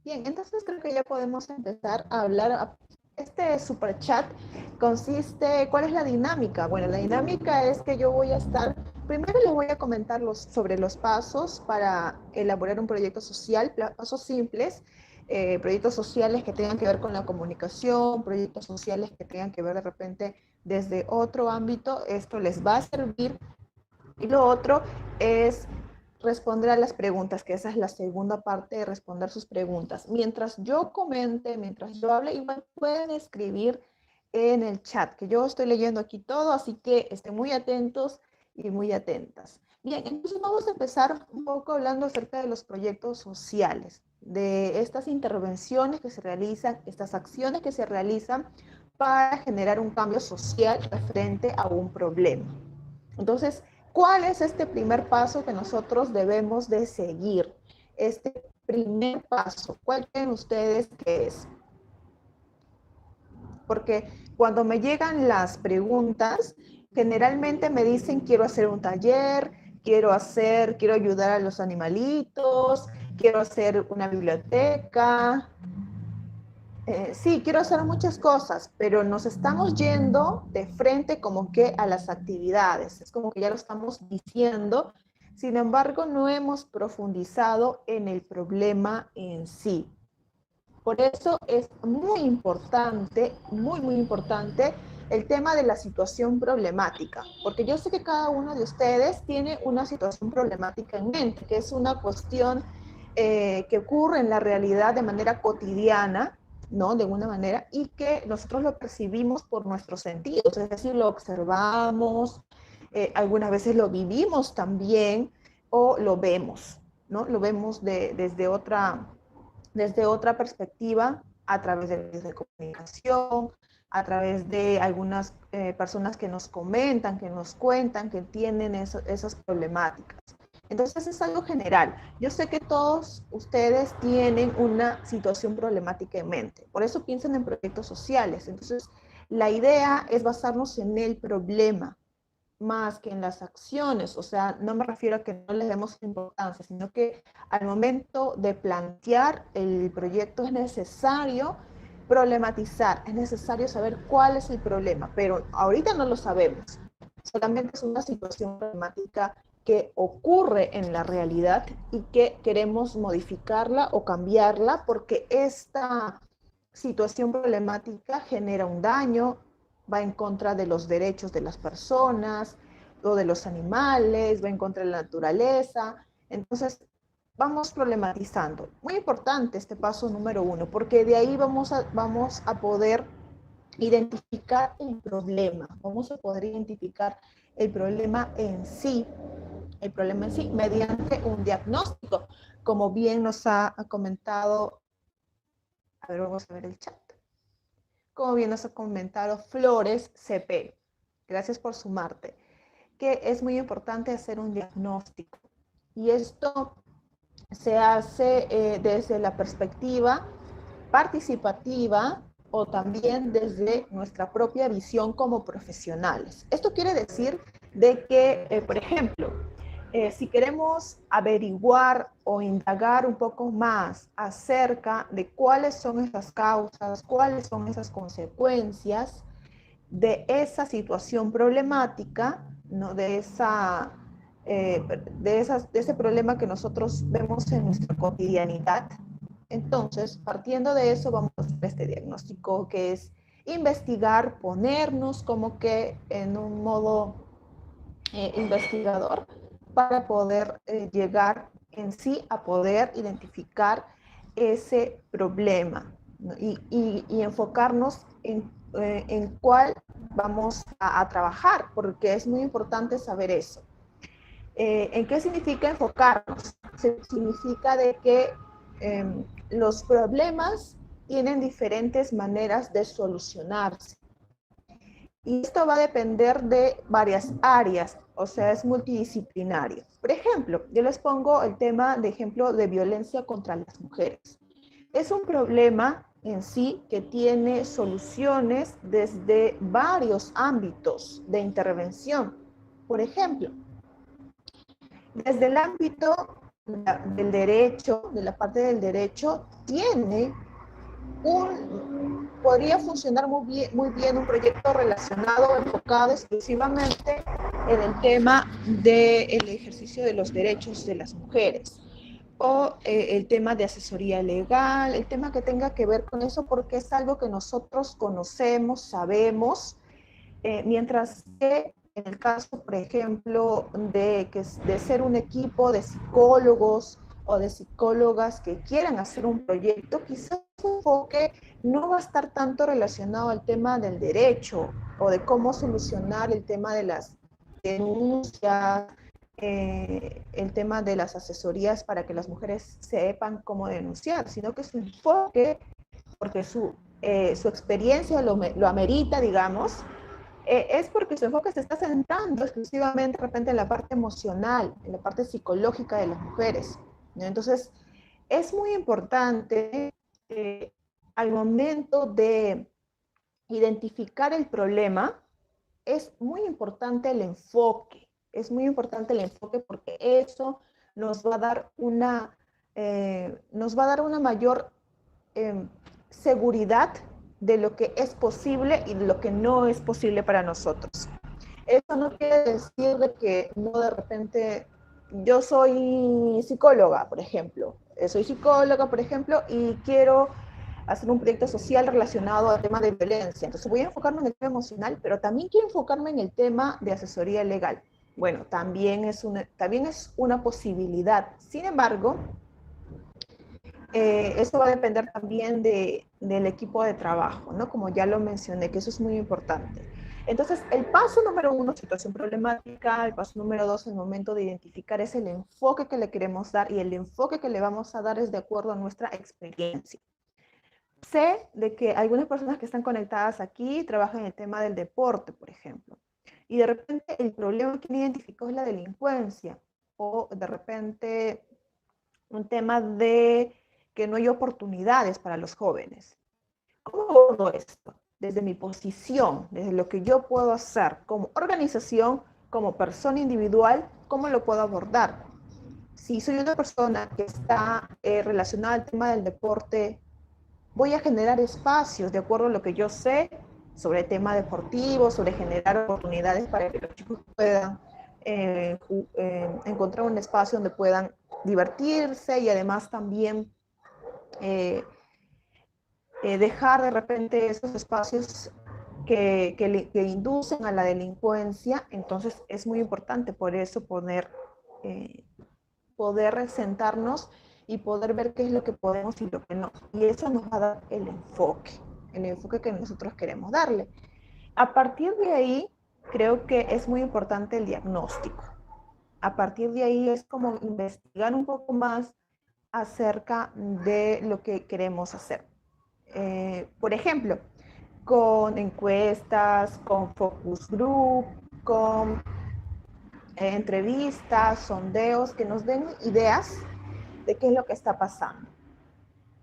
Bien, entonces creo que ya podemos empezar a hablar. Este super chat consiste, ¿cuál es la dinámica? Bueno, la dinámica es que yo voy a estar, primero les voy a comentar sobre los pasos para elaborar un proyecto social, pasos simples, proyectos sociales que tengan que ver con la comunicación, proyectos sociales que tengan que ver de repente desde otro ámbito, esto les va a servir. Y lo otro es responder a las preguntas, que esa es la segunda parte de responder sus preguntas. Mientras yo comente, mientras yo hable, igual pueden escribir en el chat, que yo estoy leyendo aquí todo, así que estén muy atentos y muy atentas. Bien, entonces vamos a empezar un poco hablando acerca de los proyectos sociales, de estas intervenciones que se realizan, estas acciones que se realizan para generar un cambio social frente a un problema. Entonces, ¿cuál es este primer paso que nosotros debemos de seguir? Este primer paso, ¿cuál creen ustedes que es? Porque cuando me llegan las preguntas, generalmente me dicen quiero hacer un taller, quiero ayudar a los animalitos, quiero hacer una biblioteca, sí, quiero hacer muchas cosas, pero nos estamos yendo de frente como que a las actividades. Es como que ya lo estamos diciendo. Sin embargo, no hemos profundizado en el problema en sí. Por eso es muy importante, muy importante el tema de la situación problemática, porque yo sé que cada uno de ustedes tiene una situación problemática en mente, que es una cuestión que ocurre en la realidad de manera cotidiana, ¿no? De alguna manera, y que nosotros lo percibimos por nuestros sentidos, es decir, lo observamos, algunas veces lo vivimos también o lo vemos, ¿no? Lo vemos desde otra perspectiva a través de medios de comunicación, a través de algunas personas que nos comentan, que nos cuentan, que tienen esas problemáticas. Entonces es algo general. Yo sé que todos ustedes tienen una situación problemática en mente. Por eso piensan en proyectos sociales. Entonces la idea es basarnos en el problema más que en las acciones. O sea, no me refiero a que no les demos importancia, sino que al momento de plantear el proyecto es necesario problematizar, es necesario saber cuál es el problema, pero ahorita no lo sabemos. Solamente es una situación problemática que ocurre en la realidad y que queremos modificarla o cambiarla porque esta situación problemática genera un daño, va en contra de los derechos de las personas o de los animales, va en contra de la naturaleza. Entonces, vamos problematizando. Muy importante este paso número 1, porque de ahí vamos a poder identificar el problema, vamos a poder identificar el problema en sí, mediante un diagnóstico, como bien nos ha comentado, a ver, vamos a ver el chat, como bien nos ha comentado Flores CP. Gracias por sumarte. Que es muy importante hacer un diagnóstico. Y esto se hace desde la perspectiva participativa o también desde nuestra propia visión como profesionales. Esto quiere decir de que, por ejemplo, si queremos averiguar o indagar un poco más acerca de cuáles son esas causas, cuáles son esas consecuencias de esa situación problemática, ¿no? De ese problema que nosotros vemos en nuestra cotidianidad. Entonces, partiendo de eso, vamos a hacer este diagnóstico que es investigar, ponernos como que en un modo investigador para poder llegar en sí a poder identificar ese problema, ¿no? Y enfocarnos en cuál vamos a trabajar, porque es muy importante saber eso. ¿En qué significa enfocarnos? Significa de que los problemas tienen diferentes maneras de solucionarse. Y esto va a depender de varias áreas, o sea, es multidisciplinario. Por ejemplo, yo les pongo el tema de ejemplo de violencia contra las mujeres. Es un problema en sí que tiene soluciones desde varios ámbitos de intervención. Por ejemplo, desde el ámbito del derecho, de la parte del derecho, podría funcionar muy bien un proyecto relacionado, enfocado exclusivamente en el tema del ejercicio de los derechos de las mujeres, o el tema de asesoría legal, el tema que tenga que ver con eso, porque es algo que nosotros conocemos, sabemos, mientras que en el caso, por ejemplo, de ser un equipo de psicólogos o de psicólogas que quieran hacer un proyecto, quizás su enfoque no va a estar tanto relacionado al tema del derecho o de cómo solucionar el tema de las denuncias, el tema de las asesorías para que las mujeres sepan cómo denunciar, sino que su enfoque, porque su experiencia lo amerita, digamos, es porque su enfoque se está centrando exclusivamente de repente en la parte emocional, en la parte psicológica de las mujeres, ¿no? Entonces, es muy importante al momento de identificar el problema, es muy importante el enfoque, es muy importante el enfoque porque eso nos va a dar una mayor seguridad de lo que es posible y de lo que no es posible para nosotros. Eso no quiere decir de que no de repente, yo soy psicóloga, por ejemplo, y quiero hacer un proyecto social relacionado al tema de violencia. Entonces voy a enfocarme en el tema emocional, pero también quiero enfocarme en el tema de asesoría legal. Bueno, también es una posibilidad. Sin embargo, eso va a depender también del equipo de trabajo, ¿no? Como ya lo mencioné, que eso es muy importante. Entonces, el paso número 1, situación problemática. El paso número 2, el momento de identificar, es el enfoque que le queremos dar, y el enfoque que le vamos a dar es de acuerdo a nuestra experiencia. Sé de que algunas personas que están conectadas aquí trabajan en el tema del deporte, por ejemplo, y de repente el problema que han identificado es la delincuencia, o de repente un tema de que no hay oportunidades para los jóvenes. ¿Cómo abordo esto? Desde mi posición, desde lo que yo puedo hacer como organización, como persona individual, ¿cómo lo puedo abordar? Si soy una persona que está relacionada al tema del deporte, voy a generar espacios de acuerdo a lo que yo sé sobre el tema deportivo, sobre generar oportunidades para que los chicos puedan encontrar un espacio donde puedan divertirse, y además también dejar de repente esos espacios que inducen a la delincuencia. Entonces es muy importante por eso poder sentarnos y poder ver qué es lo que podemos y lo que no. Y eso nos va a dar el enfoque que nosotros queremos darle. A partir de ahí, creo que es muy importante el diagnóstico. A partir de ahí es como investigar un poco más acerca de lo que queremos hacer. Por ejemplo, con encuestas, con focus group, con entrevistas, sondeos, que nos den ideas de qué es lo que está pasando.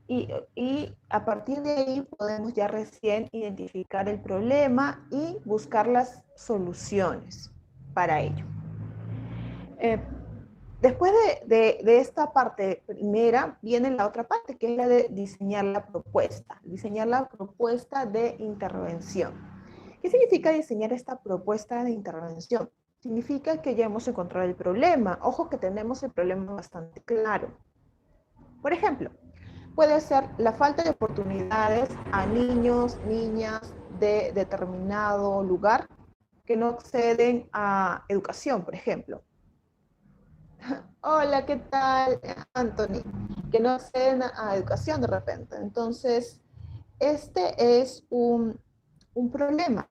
Y a partir de ahí podemos ya recién identificar el problema y buscar las soluciones para ello. Después de esta parte primera, viene la otra parte, que es la de diseñar la propuesta de intervención. ¿Qué significa diseñar esta propuesta de intervención? Significa que ya hemos encontrado el problema. Ojo que tenemos el problema bastante claro. Por ejemplo, puede ser la falta de oportunidades a niños, niñas de determinado lugar que no acceden a educación, por ejemplo. Hola, ¿qué tal, Anthony? Que no acceden a educación de repente. Entonces, este es un problema,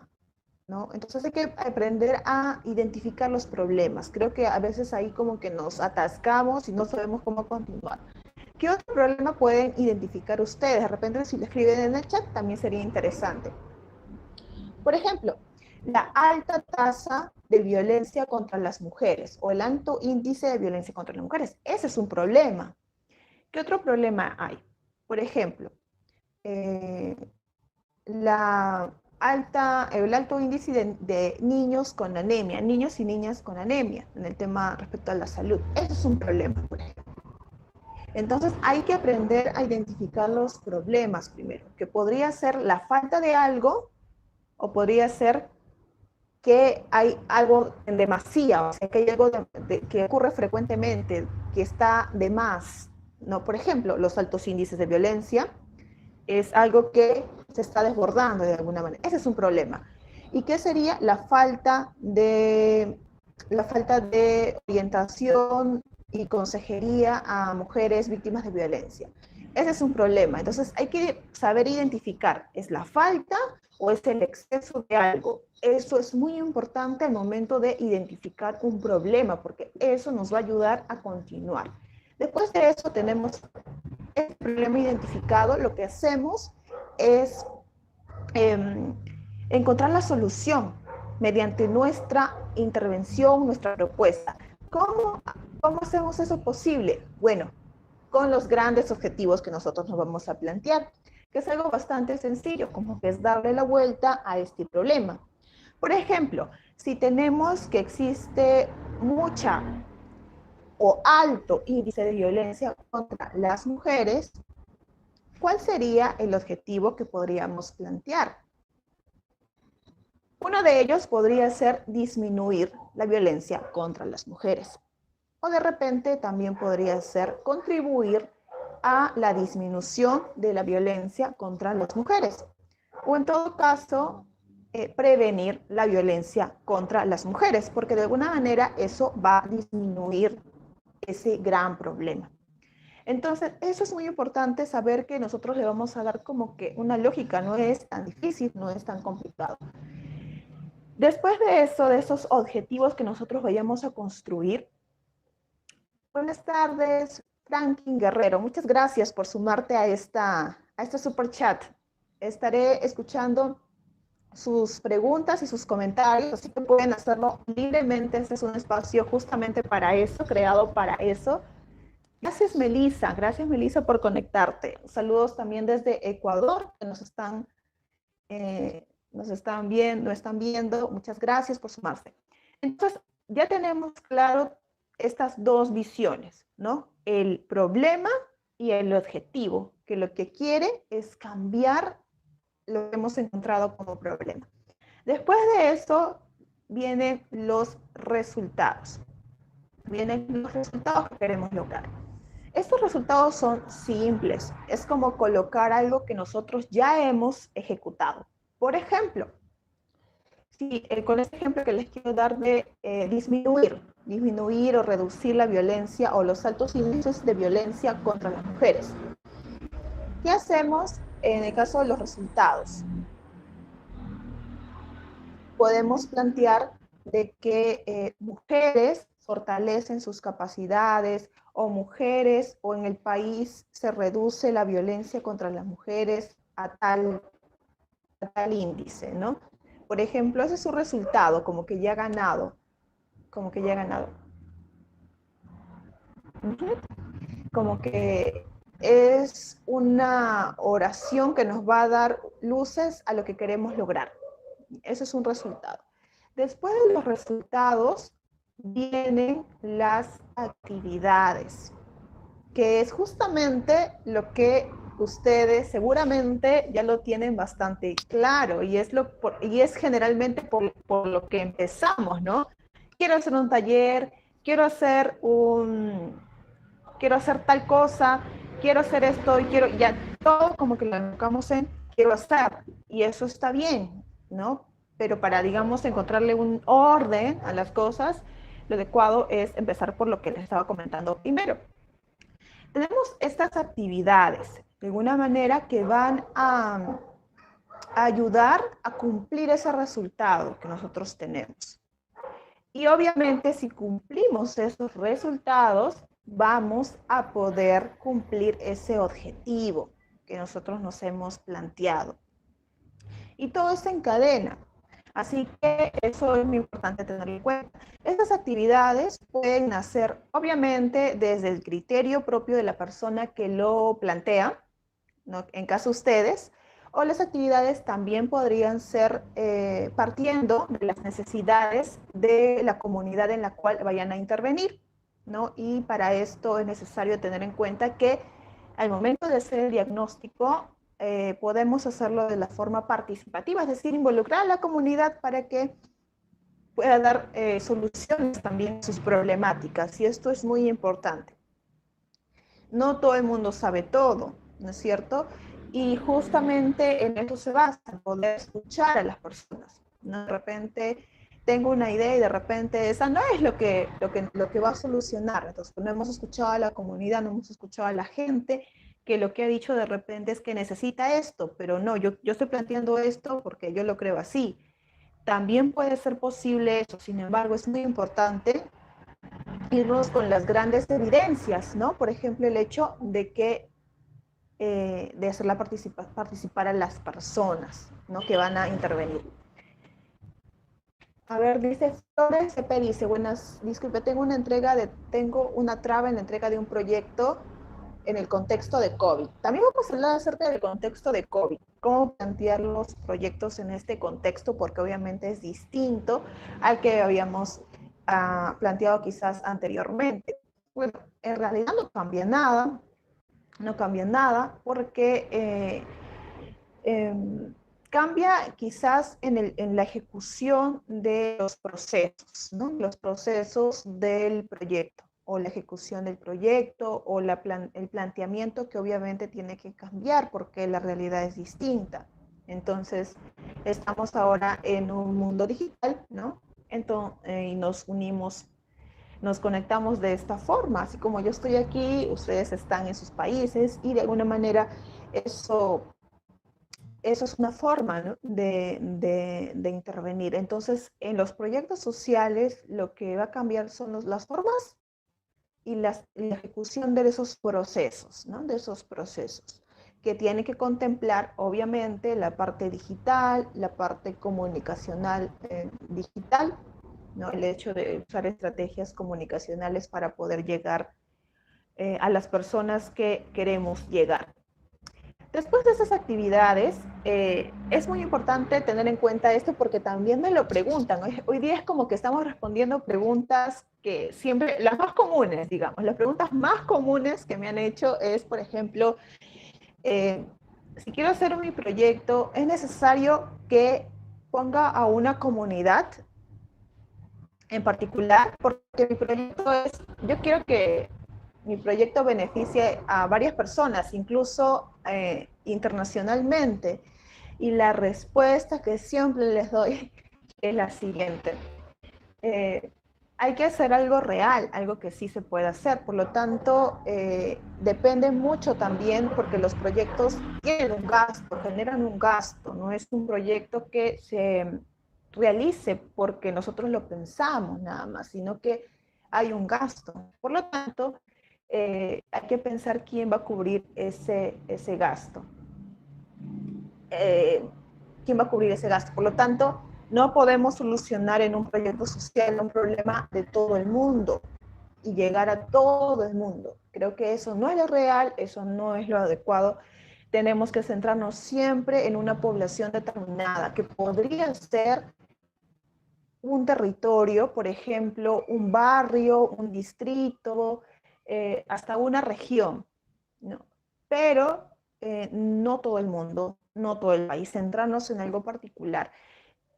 ¿no? Entonces hay que aprender a identificar los problemas. Creo que a veces ahí como que nos atascamos y no sabemos cómo continuar. ¿Qué otro problema pueden identificar ustedes? De repente, si lo escriben en el chat, también sería interesante. Por ejemplo, la alta tasa de violencia contra las mujeres, o el alto índice de violencia contra las mujeres. Ese es un problema. ¿Qué otro problema hay? Por ejemplo, el alto índice de niños con anemia, niños y niñas con anemia, en el tema respecto a la salud. Ese es un problema, por ejemplo. Entonces hay que aprender a identificar los problemas primero, que podría ser la falta de algo o podría ser que hay algo en demasía, o sea, que hay algo que ocurre frecuentemente, que está de más, ¿no? Por ejemplo, los altos índices de violencia es algo que se está desbordando de alguna manera. Ese es un problema. ¿Y qué sería la falta de orientación y consejería a mujeres víctimas de violencia? Ese es un problema. Entonces hay que saber identificar, ¿es la falta o es el exceso de algo? Eso es muy importante al momento de identificar un problema, porque eso nos va a ayudar a continuar. Después de eso tenemos el problema identificado, lo que hacemos es encontrar la solución mediante nuestra intervención, nuestra propuesta. ¿Cómo hacemos eso posible? Bueno, con los grandes objetivos que nosotros nos vamos a plantear, que es algo bastante sencillo, como que es darle la vuelta a este problema. Por ejemplo, si tenemos que existe mucha o alto índice de violencia contra las mujeres, ¿cuál sería el objetivo que podríamos plantear? Uno de ellos podría ser disminuir la violencia contra las mujeres. O de repente también podría ser contribuir a la disminución de la violencia contra las mujeres. O en todo caso, prevenir la violencia contra las mujeres, porque de alguna manera eso va a disminuir ese gran problema. Entonces, eso es muy importante saber que nosotros le vamos a dar como que una lógica, no es tan difícil, no es tan complicado. Después de eso, de esos objetivos que nosotros vayamos a construir, buenas tardes, Franklin Guerrero, muchas gracias por sumarte a este super chat. Estaré escuchando sus preguntas y sus comentarios, así que pueden hacerlo libremente. Este es un espacio justamente para eso, creado para eso. Gracias, Melissa, por conectarte. Saludos también desde Ecuador, que nos están viendo. Muchas gracias por sumarse. Entonces, ya tenemos claro estas dos visiones, ¿no? El problema y el objetivo, que lo que quiere es cambiar lo que hemos encontrado como problema. Después de eso, vienen los resultados. Vienen los resultados que queremos lograr. Estos resultados son simples. Es como colocar algo que nosotros ya hemos ejecutado. Por ejemplo, con este ejemplo que les quiero dar de disminuir o reducir la violencia o los altos índices de violencia contra las mujeres. ¿Qué hacemos en el caso de los resultados? Podemos plantear de que mujeres fortalecen sus capacidades, o mujeres, o en el país se reduce la violencia contra las mujeres a tal índice, ¿no? Por ejemplo, ese es su resultado, como que ya ha ganado. Como que es una oración que nos va a dar luces a lo que queremos lograr. Eso es un resultado. Después de los resultados vienen las actividades, que es justamente lo que ustedes seguramente ya lo tienen bastante claro y es generalmente por lo que empezamos, ¿no? Quiero hacer un taller, quiero hacer tal cosa, quiero hacer esto y ya todo como que lo enfocamos en quiero hacer y eso está bien, ¿no? Pero para, digamos, encontrarle un orden a las cosas, lo adecuado es empezar por lo que les estaba comentando primero. Tenemos estas actividades, de alguna manera, que van a ayudar a cumplir ese resultado que nosotros tenemos. Y obviamente, si cumplimos esos resultados, vamos a poder cumplir ese objetivo que nosotros nos hemos planteado. Y todo se encadena. Así que eso es muy importante tenerlo en cuenta. Estas actividades pueden nacer, obviamente, desde el criterio propio de la persona que lo plantea, ¿no? En caso de ustedes, o las actividades también podrían ser partiendo de las necesidades de la comunidad en la cual vayan a intervenir. ¿no? Y para esto es necesario tener en cuenta que al momento de hacer el diagnóstico, podemos hacerlo de la forma participativa, es decir, involucrar a la comunidad para que pueda dar soluciones también a sus problemáticas, y esto es muy importante. No todo el mundo sabe todo, ¿no es cierto? Y justamente en eso se basa, en poder escuchar a las personas, ¿no? De repente tengo una idea y de repente esa no es lo que va a solucionar. Entonces, no hemos escuchado a la comunidad, no hemos escuchado a la gente, que lo que ha dicho de repente es que necesita esto, pero no, yo estoy planteando esto porque yo lo creo así. También puede ser posible eso, sin embargo, es muy importante irnos con las grandes evidencias, ¿no? Por ejemplo, el hecho de que de hacerla participar a las personas, ¿no? Que van a intervenir. A ver, dice Flores CP, dice, buenas, disculpe, tengo una traba en la entrega de un proyecto en el contexto de COVID. También vamos a hablar acerca del contexto de COVID, cómo plantear los proyectos en este contexto, porque obviamente es distinto al que habíamos planteado quizás anteriormente. Bueno, en realidad no cambia nada, porque cambia quizás en la ejecución de los procesos, ¿no? Los procesos del proyecto, o la ejecución del proyecto, o el planteamiento, que obviamente tiene que cambiar porque la realidad es distinta. Entonces, estamos ahora en un mundo digital, ¿no? Entonces, y nos conectamos de esta forma, así como yo estoy aquí, ustedes están en sus países, y de alguna manera eso es una forma, ¿no? de intervenir. Entonces, en los proyectos sociales, lo que va a cambiar son las formas y la ejecución de esos procesos, ¿no? De esos procesos, que tiene que contemplar, obviamente, la parte digital, la parte comunicacional digital, ¿no? El hecho de usar estrategias comunicacionales para poder llegar a las personas que queremos llegar. Después de esas actividades, es muy importante tener en cuenta esto, porque también me lo preguntan. Hoy día es como que estamos respondiendo preguntas que siempre, las más comunes, digamos, las preguntas más comunes que me han hecho es, por ejemplo, si quiero hacer mi proyecto, ¿es necesario que ponga a una comunidad en particular? Porque mi proyecto yo quiero que mi proyecto beneficie a varias personas, incluso internacionalmente. Y la respuesta que siempre les doy es la siguiente. Eh, Hay que hacer algo real, algo que sí se puede hacer. Por lo tanto, depende mucho también, porque los proyectos tienen un gasto, generan un gasto. No es un proyecto que se realice porque nosotros lo pensamos nada más, sino que hay un gasto. Por lo tanto, hay que pensar quién va a cubrir ese gasto. ¿Quién va a cubrir ese gasto? Por lo tanto, no podemos solucionar en un proyecto social un problema de todo el mundo y llegar a todo el mundo. Creo que eso no es lo real, eso no es lo adecuado. Tenemos que centrarnos siempre en una población determinada, que podría ser un territorio, por ejemplo, un barrio, un distrito, hasta una región, ¿no? Pero no todo el mundo, no todo el país, centrarnos en algo particular.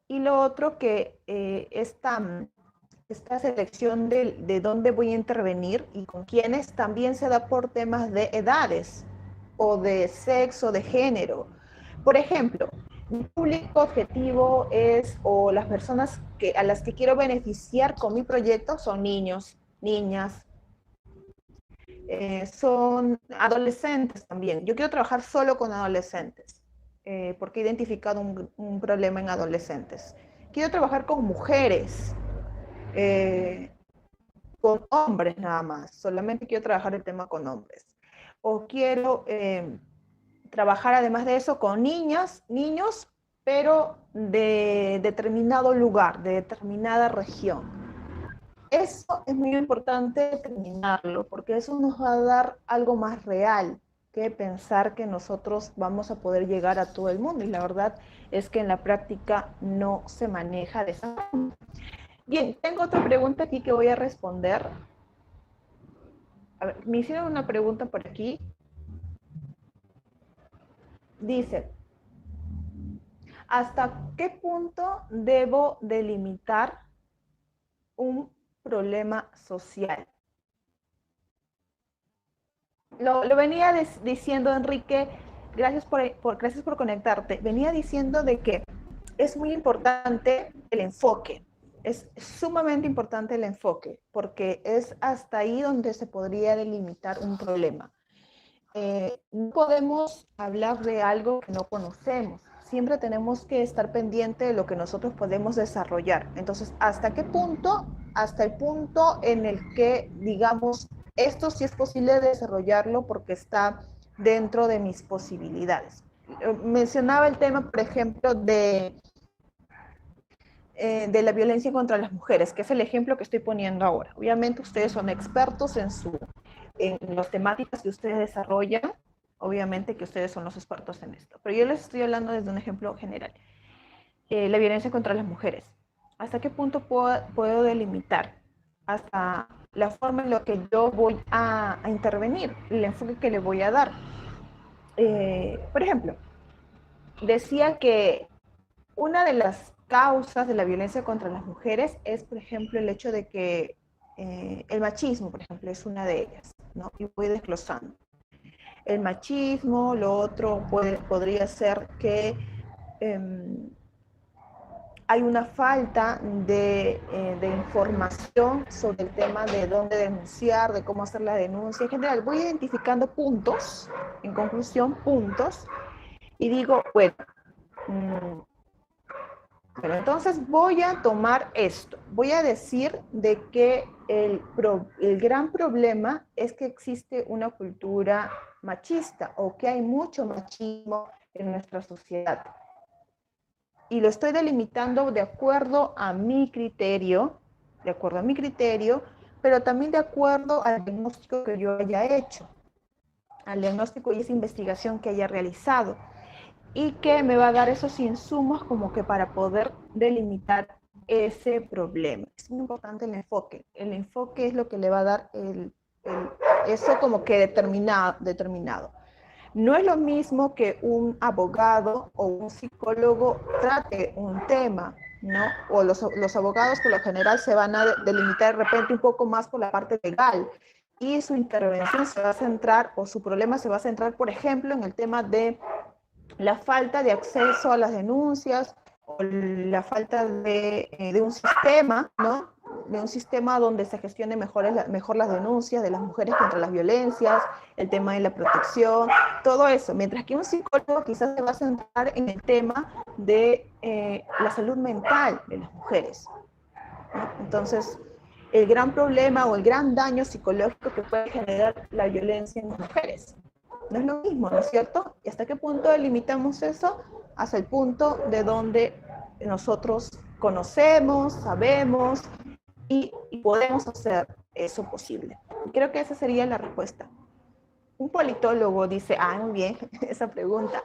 Y lo otro, que esta selección de dónde voy a intervenir y con quiénes también se da por temas de edades o de sexo, de género. Por ejemplo, mi público objetivo o las personas a las que quiero beneficiar con mi proyecto son niños, niñas, son adolescentes también. Yo quiero trabajar solo con adolescentes, porque he identificado un problema en adolescentes. Quiero trabajar con mujeres, eh, con hombres nada más. Solamente quiero trabajar el tema con hombres. O quiero trabajar además de eso con niñas, niños, pero de determinado lugar, de determinada región. Eso es muy importante determinarlo, porque eso nos va a dar algo más real que pensar que nosotros vamos a poder llegar a todo el mundo. Y la verdad es que en la práctica no se maneja de esa forma. Bien, tengo otra pregunta aquí que voy a responder. A ver, me hicieron una pregunta por aquí. Dice, ¿hasta qué punto debo delimitar un problema social? Lo venía diciendo Enrique, gracias por conectarte. Venía diciendo de que es muy importante el enfoque, es sumamente importante el enfoque, porque es hasta ahí donde se podría delimitar un problema. No podemos hablar de algo que no conocemos. Siempre tenemos que estar pendiente de lo que nosotros podemos desarrollar. Entonces, ¿hasta qué punto? Hasta el punto en el que, digamos, esto sí es posible desarrollarlo porque está dentro de mis posibilidades. Mencionaba el tema, por ejemplo, de la violencia contra las mujeres, que es el ejemplo que estoy poniendo ahora. Obviamente ustedes son expertos en las temáticas que ustedes desarrollan, obviamente que ustedes son los expertos en esto, pero yo les estoy hablando desde un ejemplo general. La violencia contra las mujeres. ¿Hasta qué punto puedo delimitar? Hasta la forma en la que yo voy a intervenir, el enfoque que le voy a dar. Por ejemplo, decía que una de las causas de la violencia contra las mujeres es, por ejemplo, el hecho de que el machismo, por ejemplo, es una de ellas, ¿no? Y voy desglosando. El machismo, lo otro podría ser que eh, hay una falta de información sobre el tema de dónde denunciar, de cómo hacer la denuncia. En general, voy identificando puntos, en conclusión, puntos, y digo, bueno, mmm, bueno, entonces voy a tomar esto. Voy a decir de que el gran problema es que existe una cultura machista o que hay mucho machismo en nuestra sociedad. Y lo estoy delimitando de acuerdo a mi criterio, pero también de acuerdo al diagnóstico que yo haya hecho, al diagnóstico y esa investigación que haya realizado, y que me va a dar esos insumos como que para poder delimitar ese problema. Es muy importante el enfoque. El enfoque es lo que le va a dar eso como que determinado. No es lo mismo que un abogado o un psicólogo trate un tema, ¿no? O los abogados por lo general se van a delimitar de repente un poco más por la parte legal y su intervención se va a centrar o su problema se va a centrar, por ejemplo, en el tema de la falta de acceso a las denuncias o la falta de un sistema, ¿no? De un sistema donde se gestione mejor las denuncias de las mujeres contra las violencias, el tema de la protección, todo eso. Mientras que un psicólogo quizás se va a centrar en el tema de la salud mental de las mujeres, ¿no? Entonces, el gran problema o el gran daño psicológico que puede generar la violencia en las mujeres. No es lo mismo, ¿no es cierto? ¿Y hasta qué punto delimitamos eso? Hasta el punto de donde nosotros conocemos, sabemos y podemos hacer eso posible. Creo que esa sería la respuesta. Un politólogo dice, muy bien, esa pregunta.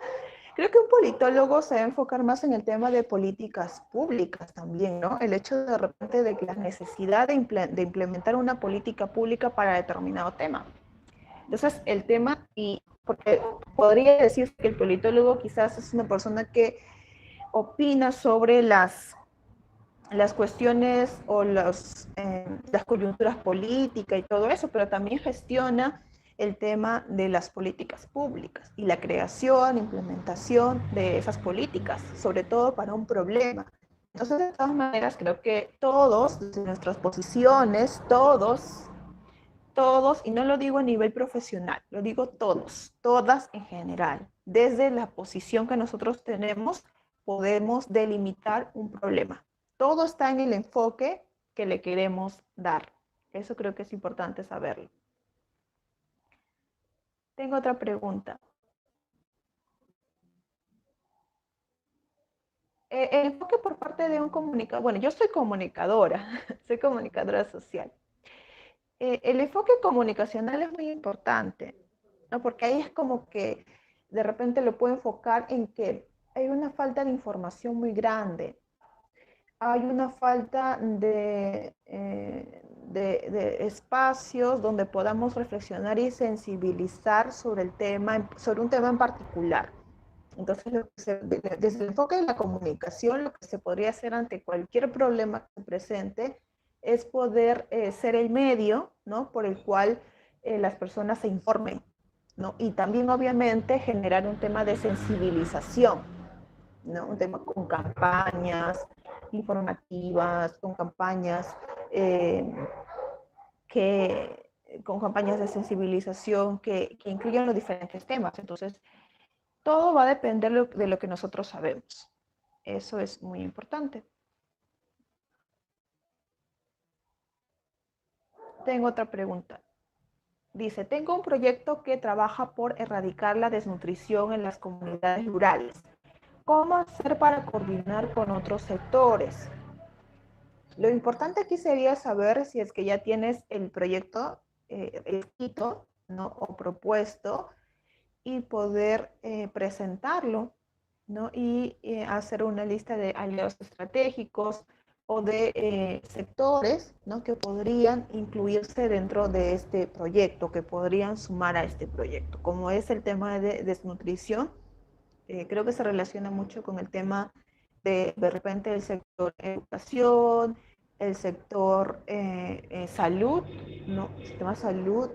Creo que un politólogo se va a enfocar más en el tema de políticas públicas también, ¿no? El hecho de repente de la necesidad de implementar una política pública para determinado tema. Entonces, el tema, y porque podría decir que el politólogo quizás es una persona que opina sobre las cuestiones o las coyunturas políticas y todo eso, pero también gestiona el tema de las políticas públicas y la creación, implementación de esas políticas, sobre todo para un problema. Entonces, de todas maneras, creo que todos, desde nuestras posiciones, todos, y no lo digo a nivel profesional, lo digo todos, todas en general, desde la posición que nosotros tenemos, podemos delimitar un problema. Todo está en el enfoque que le queremos dar. Eso creo que es importante saberlo. Tengo otra pregunta. El enfoque por parte de un comunicador, bueno, yo soy comunicadora, soy comunicadora social. El enfoque comunicacional es muy importante, ¿no? Porque ahí es como que de repente lo puedo enfocar en que hay una falta de información muy grande, hay una falta de espacios donde podamos reflexionar y sensibilizar sobre el tema, sobre un tema en particular. Entonces, desde el enfoque de la comunicación, lo que se podría hacer ante cualquier problema que se presente es poder ser el medio, ¿no?, por el cual las personas se informen, ¿no? Y también, obviamente, generar un tema de sensibilización, ¿no? Un tema con campañas informativas, con campañas que con campañas de sensibilización que incluyan los diferentes temas. Entonces, todo va a depender de lo que nosotros sabemos. Eso es muy importante. Tengo otra pregunta. Dice, tengo un proyecto que trabaja por erradicar la desnutrición en las comunidades rurales. ¿Cómo hacer para coordinar con otros sectores? Lo importante aquí sería saber si es que ya tienes el proyecto escrito, ¿no?, o propuesto, y poder presentarlo, ¿no?, y hacer una lista de aliados estratégicos o de sectores, ¿no?, que podrían incluirse dentro de este proyecto, que podrían sumar a este proyecto. Como es el tema de desnutrición, creo que se relaciona mucho con el tema de repente el sector educación, el sector salud, ¿no?, sistema salud,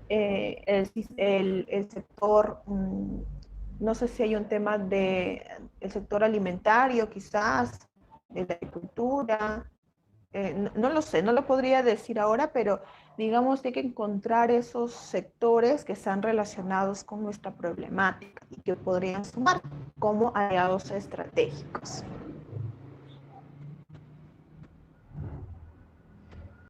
el sector, no sé si hay un tema de el sector alimentario quizás, de la agricultura, no lo sé, no lo podría decir ahora, pero digamos que hay que encontrar esos sectores que están relacionados con nuestra problemática y que podrían sumar como aliados estratégicos.